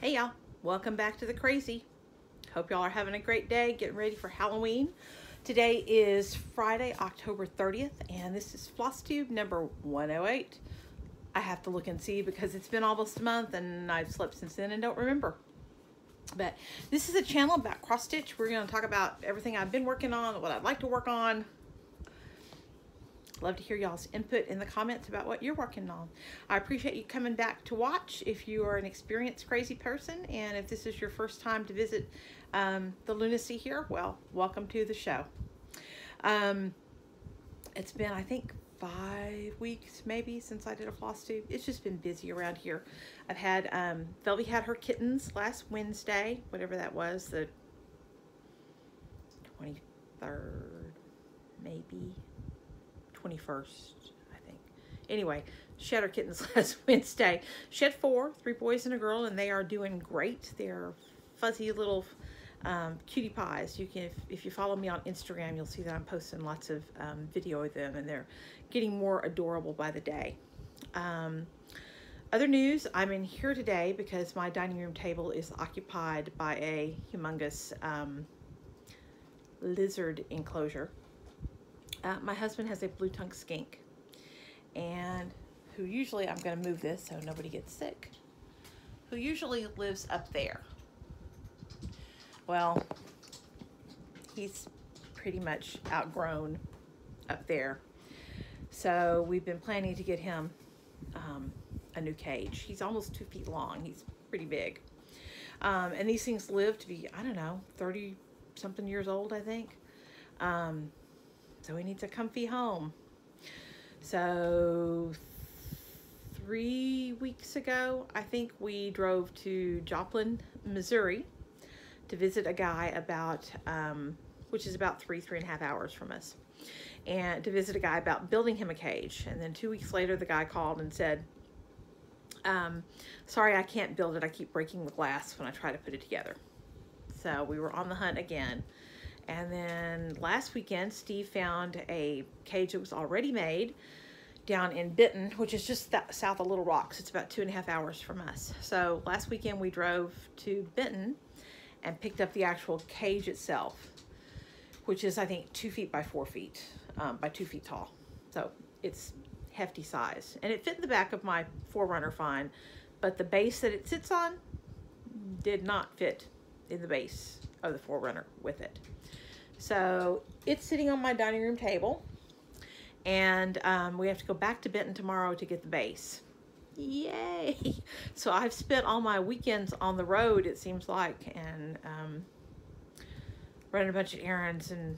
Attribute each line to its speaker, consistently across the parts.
Speaker 1: Hey y'all, welcome back to the Crazy. Hope y'all are having a great day, getting ready for Halloween. Today is Friday, October 30th, and this is FlossTube number 108. I have to look and see because it's been almost a month and I've slept since then and don't remember. But this is a channel about cross stitch. We're going to talk about everything I've been working on, what I'd like to work on. Love to hear y'all's input in the comments about what you're working on. I appreciate you coming back to watch if you are an experienced crazy person, and if this is your first time to visit the lunacy here, well, welcome to the show. It's been, I think, 5 weeks maybe since I did a FlossTube. It's just been busy around here. I've had Velvy had her kittens last Wednesday, whatever that was, the 23rd maybe. 21st, I think. Anyway, she had her kittens last Wednesday. She had 4, 3 boys and a girl, and they are doing great. They're fuzzy little cutie pies. You can, if you follow me on Instagram, you'll see that I'm posting lots of video of them, and they're getting more adorable by the day. Other news, I'm in here today because my dining room table is occupied by a humongous lizard enclosure. My husband has a blue-tongued skink, and who usually, I'm going to move this so nobody gets sick, who usually lives up there. Well, he's pretty much outgrown up there, so we've been planning to get him a new cage. He's almost 2 feet long. He's pretty big, and these things live to be, I don't know, 30-something years old, I think. So he needs a comfy home. So 3 weeks ago, I think we drove to Joplin, Missouri to visit a guy about, which is about 3.5 hours from us, and to visit a guy about building him a cage. And then 2 weeks later, the guy called and said, sorry, I can't build it. I keep breaking the glass when I try to put it together. So we were on the hunt again. And then last weekend, Steve found a cage that was already made down in Benton, which is just south of Little Rock. It's about 2.5 hours from us. So last weekend we drove to Benton and picked up the actual cage itself, which is, I think, 2 feet by 4 feet by 2 feet tall. So it's hefty size. And it fit in the back of my 4Runner fine, but the base that it sits on did not fit in the base of the 4Runner with it. So it's sitting on my dining room table, and we have to go back to Benton tomorrow to get the base. Yay! So I've spent all my weekends on the road, it seems like, and running a bunch of errands and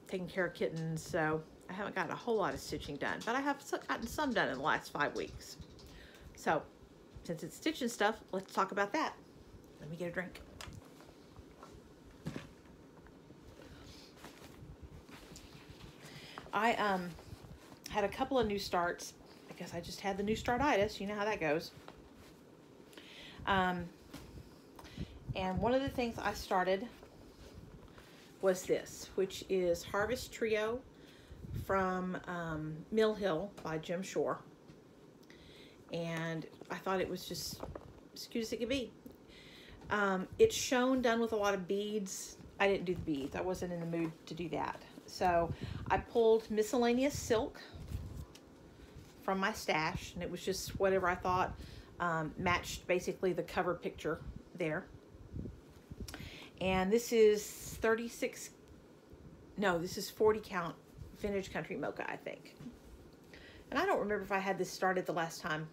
Speaker 1: taking care of kittens. So I haven't gotten a whole lot of stitching done, but I have gotten some done in the last 5 weeks. So since it's stitching stuff, let's talk about that. Let me get a drink. I had a couple of new starts because I just had the new startitis. You know how that goes. And one of the things I started was this, which is Harvest Trio from Mill Hill by Jim Shore. And I thought it was just as cute as it could be. It's shown done with a lot of beads. I didn't do the beads. I wasn't in the mood to do that. So I pulled miscellaneous silk from my stash, and it was just whatever I thought matched basically the cover picture there. And this is this is 40 count vintage country mocha, I think. And I don't remember if I had this started the last time.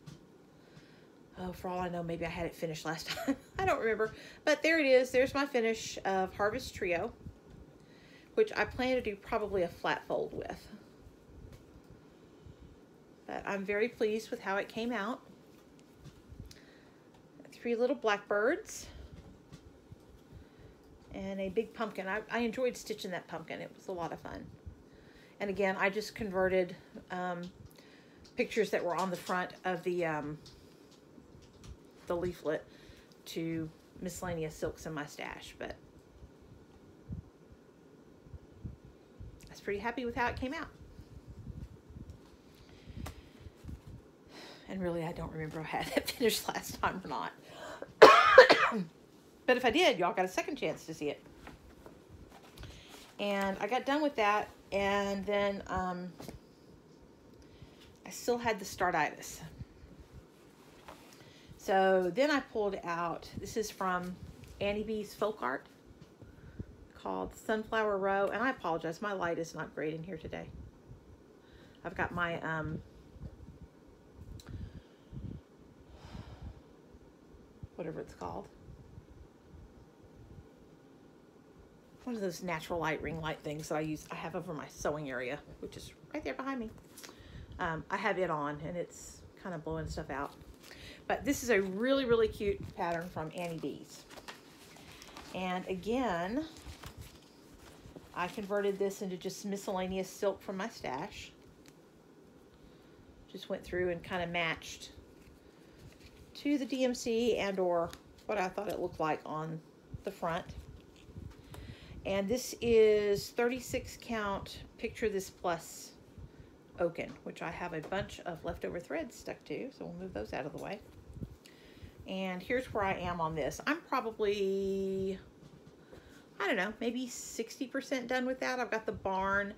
Speaker 1: Oh, for all I know, maybe I had it finished last time. I don't remember. But there it is. There's my finish of Harvest Trio, which I plan to do probably a flat fold with. But I'm very pleased with how it came out. 3 little blackbirds and a big pumpkin. I enjoyed stitching that pumpkin. It was a lot of fun. And again, I just converted pictures that were on the front of the leaflet to miscellaneous silks in my stash. But I was pretty happy with how it came out. And really, I don't remember if I had it finished last time or not. But if I did, y'all got a second chance to see it. And I got done with that, and then I still had the startitis. So then I pulled out, this is from Beez FolkArt, called Sunflower Row. And I apologize, my light is not great in here today. I've got my whatever it's called, one of those natural light ring light things that I have over my sewing area, which is right there behind me. I have it on, and it's kind of blowing stuff out. But this is a really, really cute pattern from Beez. And again, I converted this into just miscellaneous silk from my stash. Just went through and kind of matched to the DMC and or what I thought it looked like on the front. And this is 36 count Picture This Plus Oaken, which I have a bunch of leftover threads stuck to, so we'll move those out of the way. And here's where I am on this. I'm probably, I don't know, maybe 60% done with that. I've got the barn,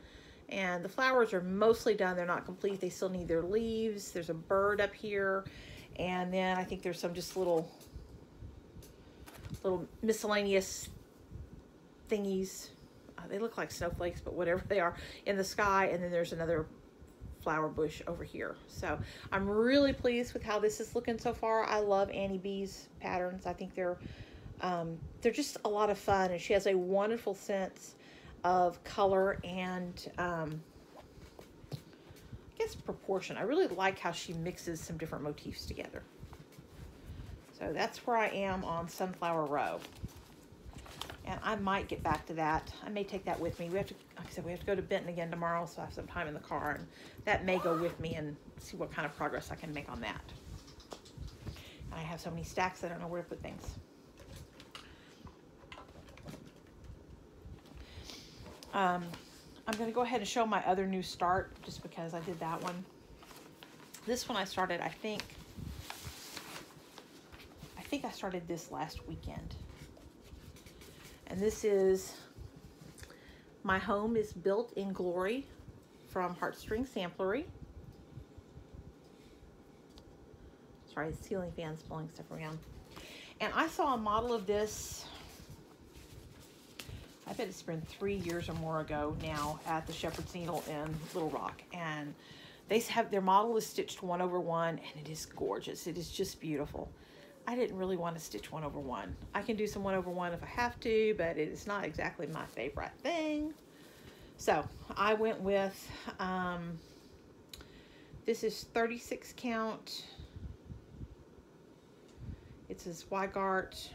Speaker 1: and the flowers are mostly done. They're not complete. They still need their leaves. There's a bird up here, and then I think there's some just little miscellaneous thingies. They look like snowflakes, but whatever they are, in the sky. And then there's another flower bush over here. So I'm really pleased with how this is looking so far. I love Beez patterns. I think they're just a lot of fun, and she has a wonderful sense of color and I guess proportion. I really like how she mixes some different motifs together. So that's where I am on Sunflower Row. And I might get back to that. I may take that with me. We have to, like I said, we have to go to Benton again tomorrow, so I have some time in the car, and that may go with me and see what kind of progress I can make on that. And I have so many stacks, I don't know where to put things. I'm going to go ahead and show my other new start, just because I did that one. This one I started, I think I started this last weekend. And this is My Home is Built in Glory from Heartstring Samplery. Sorry, the ceiling fan's blowing stuff around. And I saw a model of this, I bet it's been 3 years or more ago now, at the Shepherd's Needle in Little Rock. And they have, their model is stitched 1/1, and it is gorgeous. It is just beautiful. I didn't really want to stitch 1/1. I can do some 1/1 if I have to, but it is not exactly my favorite thing. So I went with, this is 36 count. It says Weigart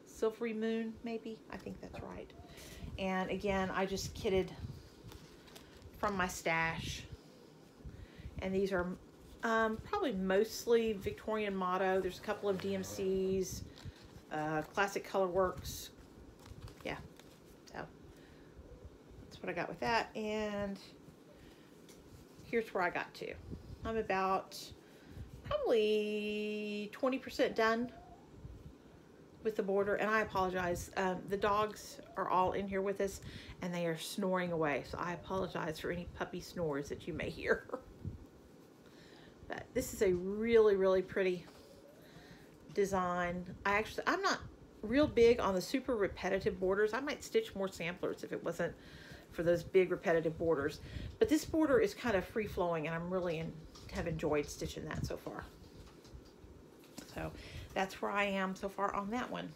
Speaker 1: Silvery Moon, maybe. I think that's right. And again, I just kitted from my stash. And these are probably mostly Victorian Motto. There's a couple of DMCs, Classic Colorworks. Yeah, so that's what I got with that. And here's where I got to. I'm about probably 20% done with the border, and I apologize. The dogs are all in here with us, and they are snoring away, so I apologize for any puppy snores that you may hear. But this is a really, really pretty design. I'm not real big on the super repetitive borders. I might stitch more samplers if it wasn't for those big repetitive borders. But this border is kind of free-flowing, and I'm really have enjoyed stitching that so far. So that's where I am so far on that one.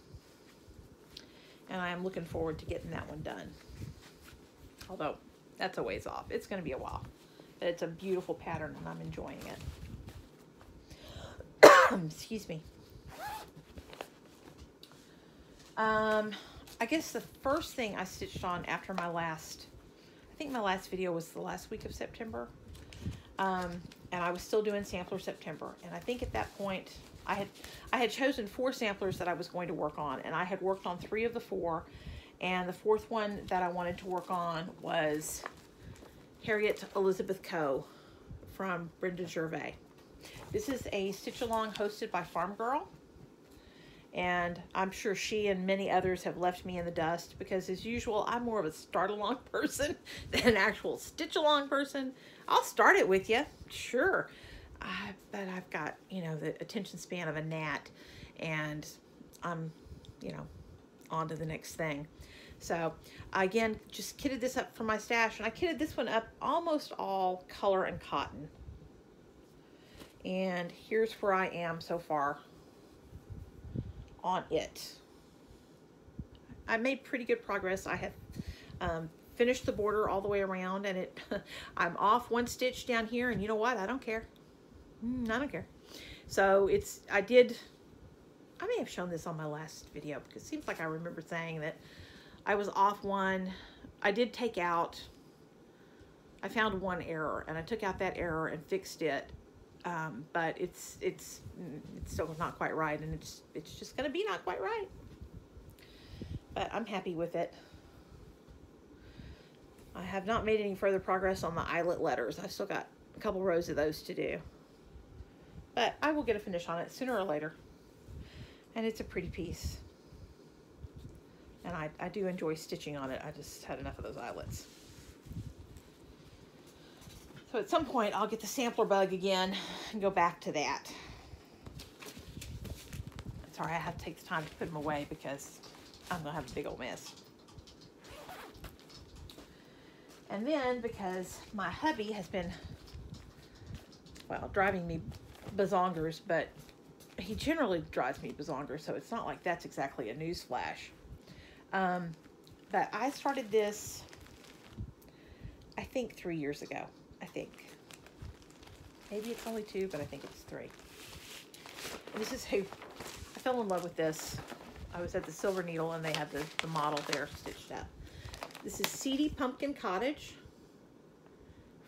Speaker 1: And I am looking forward to getting that one done. Although, that's a ways off. It's going to be a while. But it's a beautiful pattern, and I'm enjoying it. Excuse me. I guess the first thing I stitched on after my last, I think my last video was the last week of September. And I was still doing Sampler September. And I think at that point, I had chosen 4 samplers that I was going to work on. And I had worked on 3 of the 4. And the 4th one that I wanted to work on was Harriet Elizabeth Co. from Brenda Gervais. This is a stitch along hosted by Farm Girl. And I'm sure she and many others have left me in the dust because, as usual, I'm more of a start-along person than an actual stitch-along person. I'll start it with you, sure. But I've got, you know, the attention span of a gnat, and I'm, you know, on to the next thing. So, again, just kitted this up for my stash, and I kitted this one up almost all color and cotton. And here's where I am so far on it. I made pretty good progress. I have finished the border all the way around, and I'm off one stitch down here, and you know what? I don't care. I don't care. So I may have shown this on my last video because it seems like I remember saying that I was off one. I did take out, I found one error, and I took out that error and fixed it. But it's still not quite right, and it's just gonna be not quite right. But I'm happy with it. I have not made any further progress on the eyelet letters. I've still got a couple rows of those to do. But I will get a finish on it sooner or later. And it's a pretty piece. And I do enjoy stitching on it. I just had enough of those eyelets. So at some point, I'll get the sampler bug again and go back to that. Sorry, I have to take the time to put them away because I'm going to have a big old mess. And then, because my hubby has been, well, driving me bazongers, but he generally drives me bazongers, so it's not like that's exactly a news flash. But I started this, I think 3 years ago. I think. Maybe it's only 2, but I think it's 3. And this is who I fell in love with this. I was at the Silver Needle and they had the model there stitched up. This is Seedy Pumpkin Cottage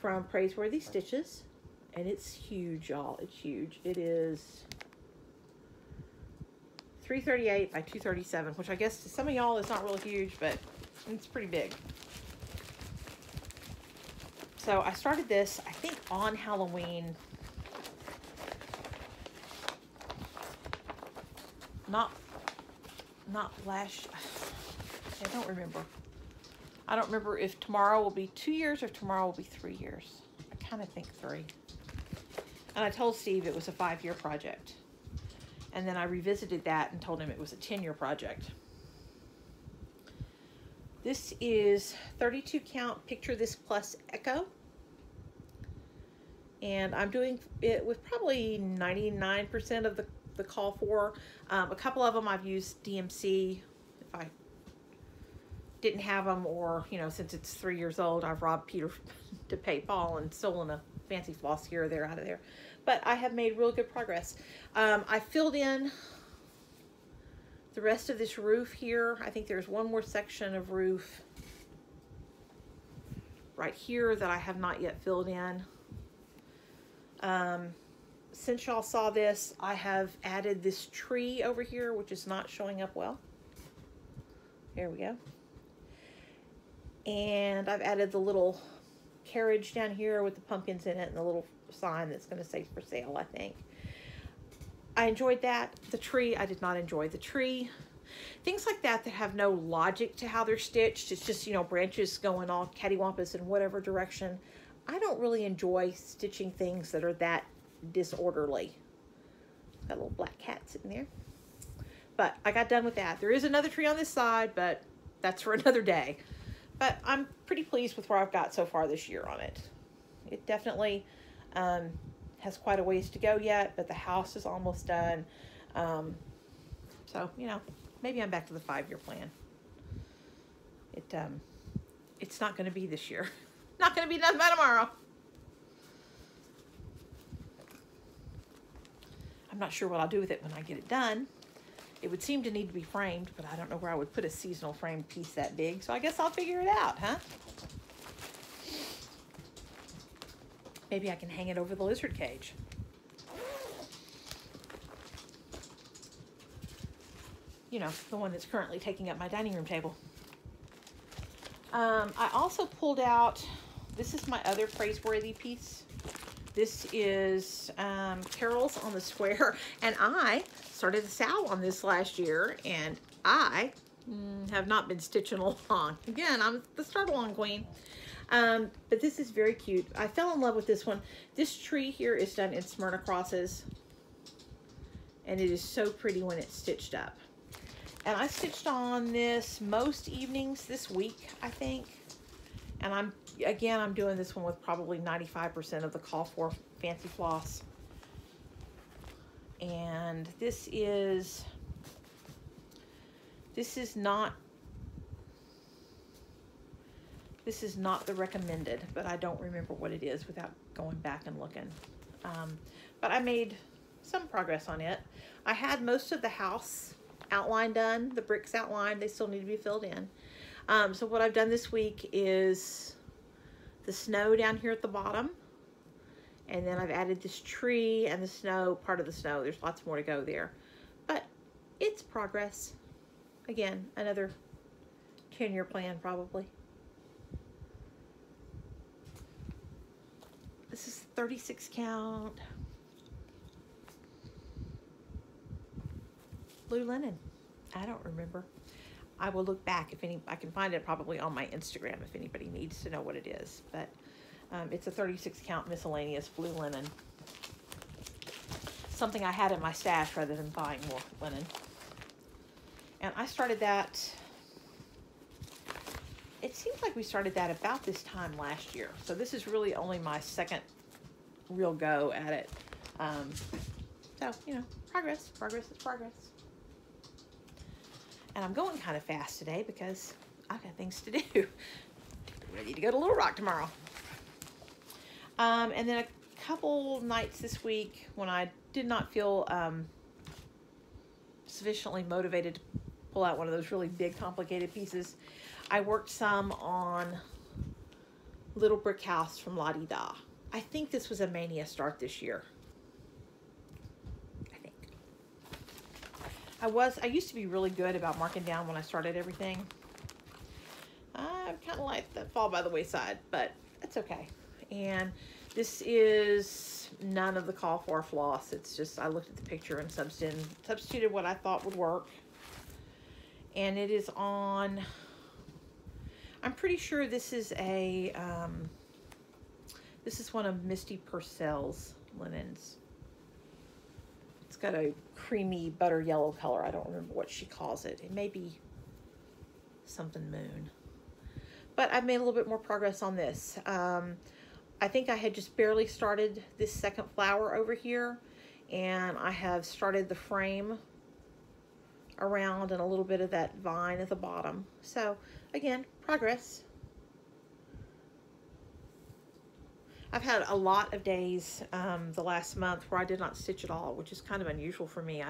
Speaker 1: from Praiseworthy Stitches. And it's huge, y'all. It's huge. It is 338 by 237, which I guess to some of y'all is not really huge, but it's pretty big. So I started this, I think, on Halloween. Not last, I don't remember. I don't remember if tomorrow will be 2 years or tomorrow will be 3 years. I kind of think 3. And I told Steve it was a 5-year project. And then I revisited that and told him it was a 10-year project. This is 32 count Picture This Plus Echo. And I'm doing it with probably 99% of the call for. A couple of them I've used DMC. If I didn't have them, or, you know, since it's 3 years old, I've robbed Peter to pay Paul and stolen a fancy floss here or there out of there. But I have made real good progress. I filled in the rest of this roof here. I think there's one more section of roof right here that I have not yet filled in. Since y'all saw this, I have added this tree over here, which is not showing up well. There we go. And I've added the little carriage down here with the pumpkins in it and the little sign that's going to say for sale, I think. I enjoyed that. The tree, I did not enjoy the tree. Things like that have no logic to how they're stitched. It's just, you know, branches going all cattywampus in whatever direction. I don't really enjoy stitching things that are that disorderly. Got a little black cat sitting there. But I got done with that. There is another tree on this side, but that's for another day. But I'm pretty pleased with where I've got so far this year on it. It definitely has quite a ways to go yet, but the house is almost done. So, you know, maybe I'm back to the 5-year plan. It's not going to be this year. Not going to be done by tomorrow. I'm not sure what I'll do with it when I get it done. It would seem to need to be framed, but I don't know where I would put a seasonal framed piece that big, so I guess I'll figure it out, huh? Maybe I can hang it over the lizard cage. You know, the one that's currently taking up my dining room table. I also pulled out, this is my other Praiseworthy piece. This is Carols on the Square, and I started a sow on this last year, and I have not been stitching along. Again, I'm the start along queen. But this is very cute. I fell in love with this one. This tree here is done in Smyrna crosses, and it is so pretty when it's stitched up. And I stitched on this most evenings this week, I think. And I'm doing this one with probably 95% of the call for fancy floss. And this is not the recommended, but I don't remember what it is without going back and looking. But I made some progress on it. I had most of the house outline done, the bricks outlined. They still need to be filled in. So what I've done this week is the snow down here at the bottom. And then I've added this tree and the snow, part of the snow. There's lots more to go there. But it's progress. Again, another 10-year plan probably. This is 36 count. Blue linen. I don't remember. I will look back if I can find it probably on my Instagram if anybody needs to know what it is. But it's a 36 count miscellaneous blue linen. Something I had in my stash rather than buying more linen. And I started that, it seems like we started that about this time last year. So this is really only my second real go at it. So, you know, progress is progress. And I'm going kind of fast today because I've got things to do. Ready to go to Little Rock tomorrow. And then a couple nights this week when I did not feel sufficiently motivated to pull out one of those really big, complicated pieces, I worked some on Little Brick House from La Di Da. I think this was a Mania start this year. I think. I used to be really good about marking down when I started everything. I kind of let that fall by the wayside, but that's okay. And this is none of the call for floss. It's just, I looked at the picture and substituted what I thought would work. And it is on, I'm pretty sure this is a, this is one of Misty Purcell's linens. It's got a creamy butter yellow color. I don't remember what she calls it. It may be something moon. But I've made a little bit more progress on this. I think I had just barely started this second flower over here, and I have started the frame around and a little bit of that vine at the bottom. So again, progress. I've had a lot of days the last month where I did not stitch at all, which is kind of unusual for me.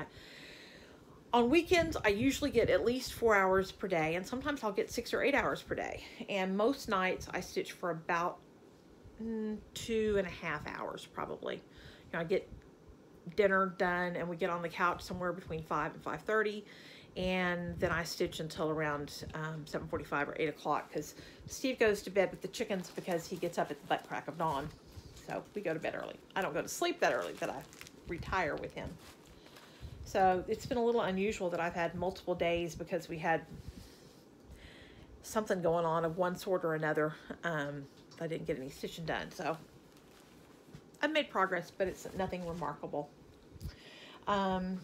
Speaker 1: On weekends, I usually get at least 4 hours per day, and sometimes I'll get 6 or 8 hours per day. And most nights I stitch for about 2.5 hours probably. You know, I get dinner done and we get on the couch somewhere between 5 and 5:30, and then I stitch until around 7:45 or 8 o'clock because Steve goes to bed with the chickens because he gets up at the butt crack of dawn. So we go to bed early. I don't go to sleep that early, but I retire with him. So it's been a little unusual that I've had multiple days because we had something going on of one sort or another. I didn't get any stitching done, so I've made progress, but it's nothing remarkable. I've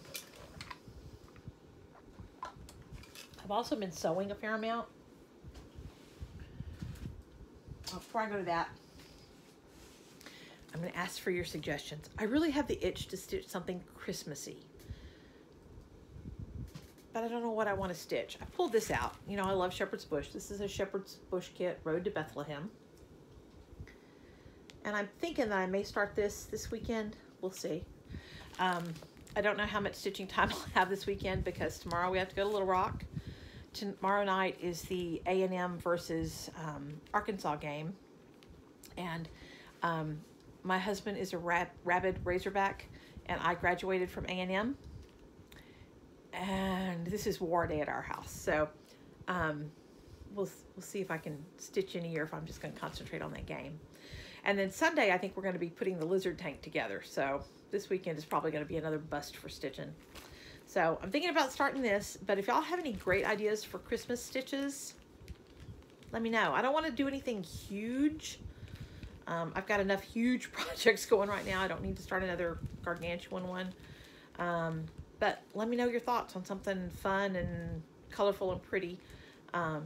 Speaker 1: also been sewing a fair amount. Before I go to that, I'm going to ask for your suggestions. I really have the itch to stitch something Christmassy, but I don't know what I want to stitch. I pulled this out. You know, I love Shepherd's Bush. This is a Shepherd's Bush kit, Road to Bethlehem. And I'm thinking that I may start this weekend. We'll see. I don't know how much stitching time I'll have this weekend because tomorrow we have to go to Little Rock. Tomorrow night is the A&M versus Arkansas game. And my husband is a rabid Razorback, and I graduated from A&M. And this is war day at our house. So we'll see if I can stitch any or if I'm just going to concentrate on that game. And then Sunday, I think we're going to be putting the lizard tank together. So this weekend is probably going to be another bust for stitching. So I'm thinking about starting this, but if y'all have any great ideas for Christmas stitches, let me know. I don't want to do anything huge. I've got enough huge projects going right now. I don't need to start another gargantuan one. But let me know your thoughts on something fun and colorful and pretty to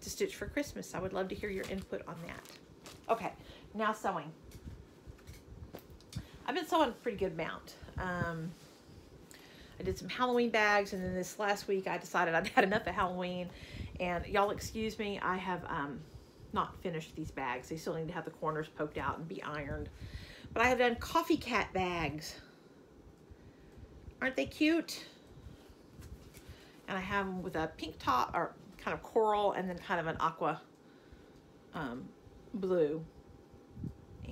Speaker 1: stitch for Christmas. I would love to hear your input on that. Okay, now sewing. I've been sewing a pretty good amount. I did some Halloween bags, and then this last week I decided I'd had enough of Halloween. And y'all excuse me, I have not finished these bags. They still need to have the corners poked out and be ironed. But I have done coffee cat bags. Aren't they cute? And I have them with a pink top, or kind of coral, and then kind of an aqua blue.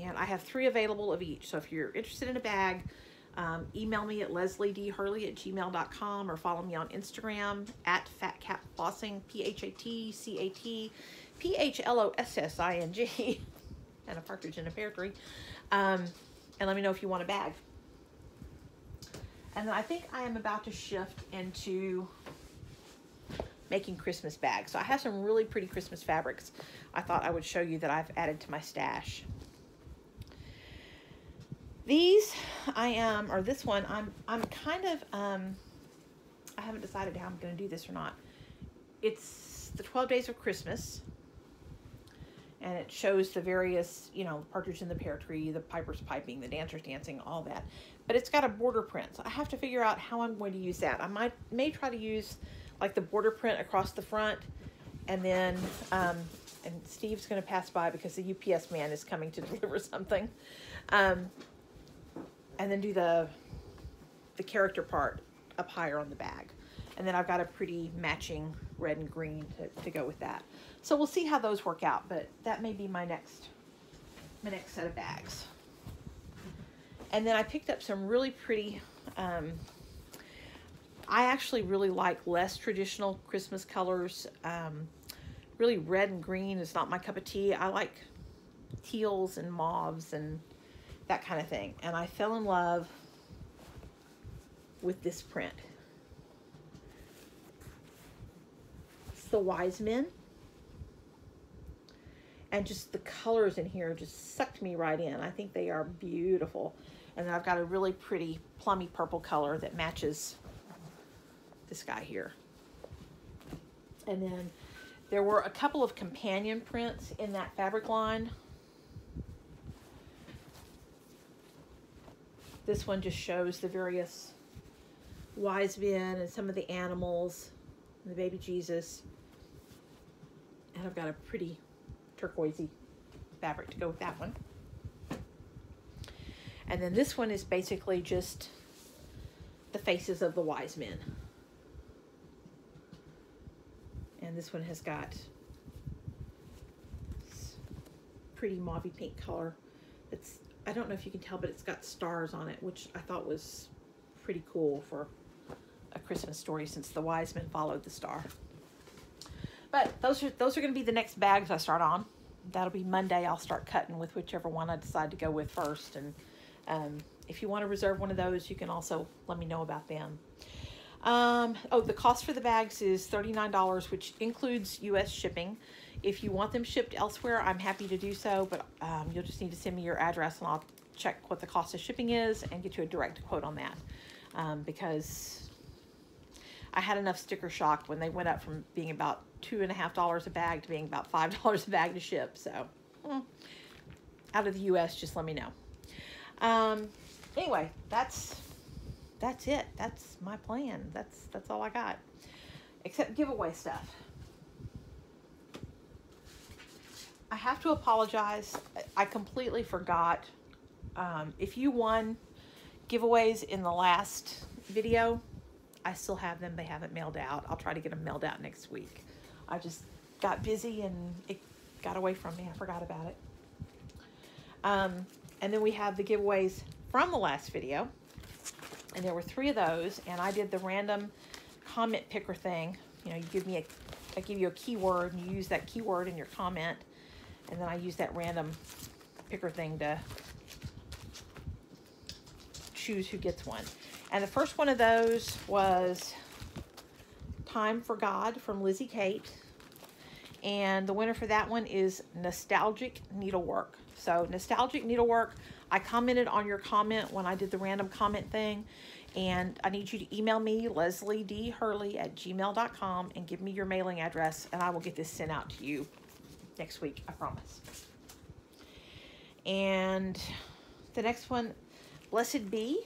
Speaker 1: And I have 3 available of each. So if you're interested in a bag, email me at lesliedhurley@gmail.com or follow me on Instagram at phatcatflossing, PhatCatPhlossing, and a partridge in a pear tree. And let me know if you want a bag. And then I think I am about to shift into making Christmas bags. So I have some really pretty Christmas fabrics I thought I would show you that I've added to my stash. These this one, I'm kind of, I haven't decided how I'm going to do this or not. It's the 12 Days of Christmas, and it shows the various, you know, partridge in the pear tree, the pipers piping, the dancers dancing, all that. But it's got a border print, so I have to figure out how I'm going to use that. I may try to use like the border print across the front, and then, and Steve's going to pass by because the UPS man is coming to deliver something. And then do the character part up higher on the bag. And then I've got a pretty matching red and green to go with that. So we'll see how those work out, but that may be my next set of bags. And then I picked up some really pretty, I actually really like less traditional Christmas colors. Really red and green is not my cup of tea. I like teals and mauves and that kind of thing. And I fell in love with this print. It's the Wise Men. And just the colors in here just sucked me right in. I think they are beautiful. And then I've got a really pretty plummy purple color that matches this guy here. And then there were a couple of companion prints in that fabric line. This one just shows the various wise men and some of the animals and the baby Jesus. And I've got a pretty turquoisey fabric to go with that one. And then this one is basically just the faces of the wise men. And this one has got this pretty mauvey pink color. It's, I don't know if you can tell, but it's got stars on it, which I thought was pretty cool for a Christmas story since the wise men followed the star. But those are going to be the next bags I start on. That'll be Monday. I'll start cutting with whichever one I decide to go with first. And if you want to reserve one of those, you can also let me know about them. Oh, the cost for the bags is $39, which includes U.S. shipping. If you want them shipped elsewhere, I'm happy to do so, but you'll just need to send me your address and I'll check what the cost of shipping is and get you a direct quote on that. Because I had enough sticker shock when they went up from being about $2.50 a bag to being about $5 a bag to ship. So out of the U.S., just let me know. Anyway, that's it. That's my plan. That's all I got, except giveaway stuff. I have to apologize. I completely forgot. If you won giveaways in the last video, I still have them. They haven't mailed out. I'll try to get them mailed out next week. I just got busy and it got away from me. I forgot about it. And then we have the giveaways from the last video. And there were 3 of those. And I did the random comment picker thing. You know, you give me I give you a keyword and you use that keyword in your comment. And then I use that random picker thing to choose who gets one. And the first one of those was Time for God from Lizzie Kate. And the winner for that one is Nostalgic Needlework. So Nostalgic Needlework, I commented on your comment when I did the random comment thing. And I need you to email me, lesliedhurley@gmail.com, and give me your mailing address, and I will get this sent out to you next week, I promise. And the next one, Blessed Bee,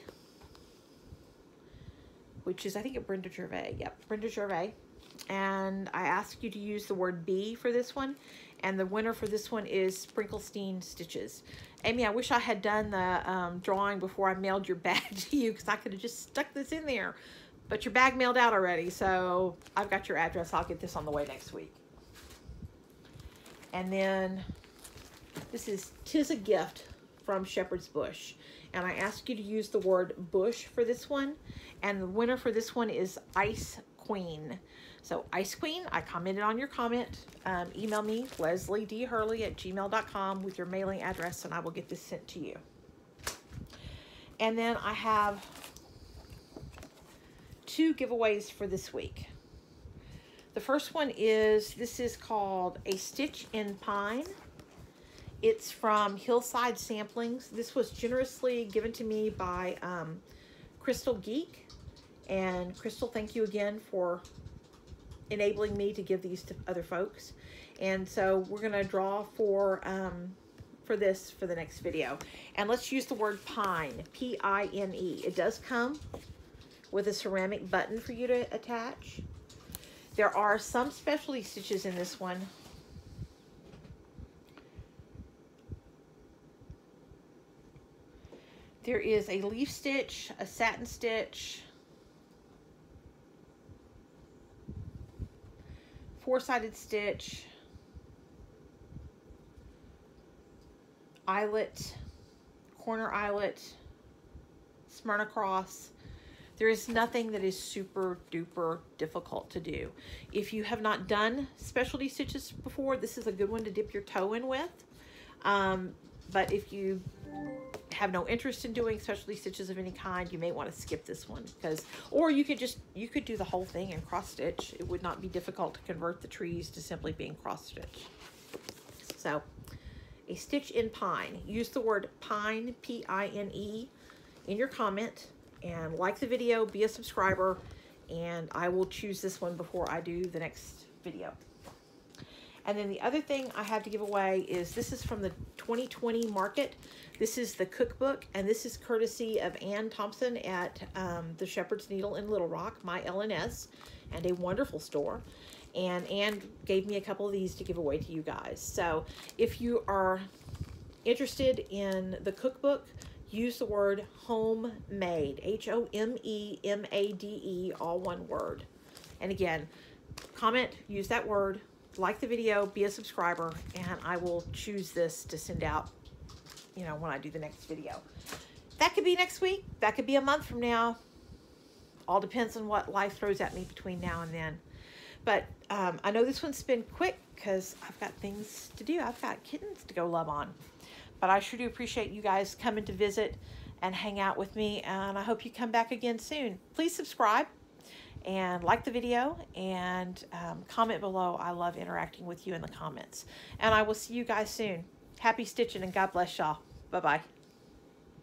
Speaker 1: which is, I think, a Brenda Gervais. Yep, Brenda Gervais. And I asked you to use the word bee for this one. And the winner for this one is Sprinklestein Stitches. Amy, I wish I had done the drawing before I mailed your bag to you, because I could have just stuck this in there. But your bag mailed out already, so I've got your address. I'll get this on the way next week. And then this is "'Tis a Gift" from Shepherd's Bush. And I asked you to use the word bush for this one. And the winner for this one is Ice Queen. So Ice Queen, I commented on your comment. Email me, lesliedhurley@gmail.com with your mailing address, and I will get this sent to you. And then I have 2 giveaways for this week. The first one is, this is called A Stitch in Pine. It's from Hillside Samplings. This was generously given to me by Crystal Geek. And Crystal, thank you again for enabling me to give these to other folks. And so we're gonna draw for this for the next video. And let's use the word pine, P-I-N-E. It does come with a ceramic button for you to attach. There are some specialty stitches in this one. There is a leaf stitch, a satin stitch, 4-sided stitch, eyelet, corner eyelet, Smyrna cross. There is nothing that is super duper difficult to do. If you have not done specialty stitches before, this is a good one to dip your toe in with. But if you have no interest in doing specialty stitches of any kind, you may want to skip this one, or you could do the whole thing and cross stitch. It would not be difficult to convert the trees to simply being cross stitch. So A Stitch in Pine. Use the word pine, P-I-N-E, in your comment, and like the video, be a subscriber, and I will choose this one before I do the next video. And then the other thing I have to give away is, this is from the 2020 market. This is the cookbook, and this is courtesy of Ann Thompson at the Shepherd's Needle in Little Rock, my LNS, and a wonderful store. And Ann gave me a couple of these to give away to you guys. So if you are interested in the cookbook, use the word homemade, H-O-M-E-M-A-D-E, all one word. And again, comment, use that word, like the video, be a subscriber, and I will choose this to send out, you know, when I do the next video. That could be next week. That could be a month from now. All depends on what life throws at me between now and then. But I know this one's been quick because I've got things to do. I've got kittens to go love on. But I sure do appreciate you guys coming to visit and hang out with me, and I hope you come back again soon. Please subscribe and like the video, and comment below. I love interacting with you in the comments. And I will see you guys soon. Happy stitching, and God bless y'all. Bye-bye.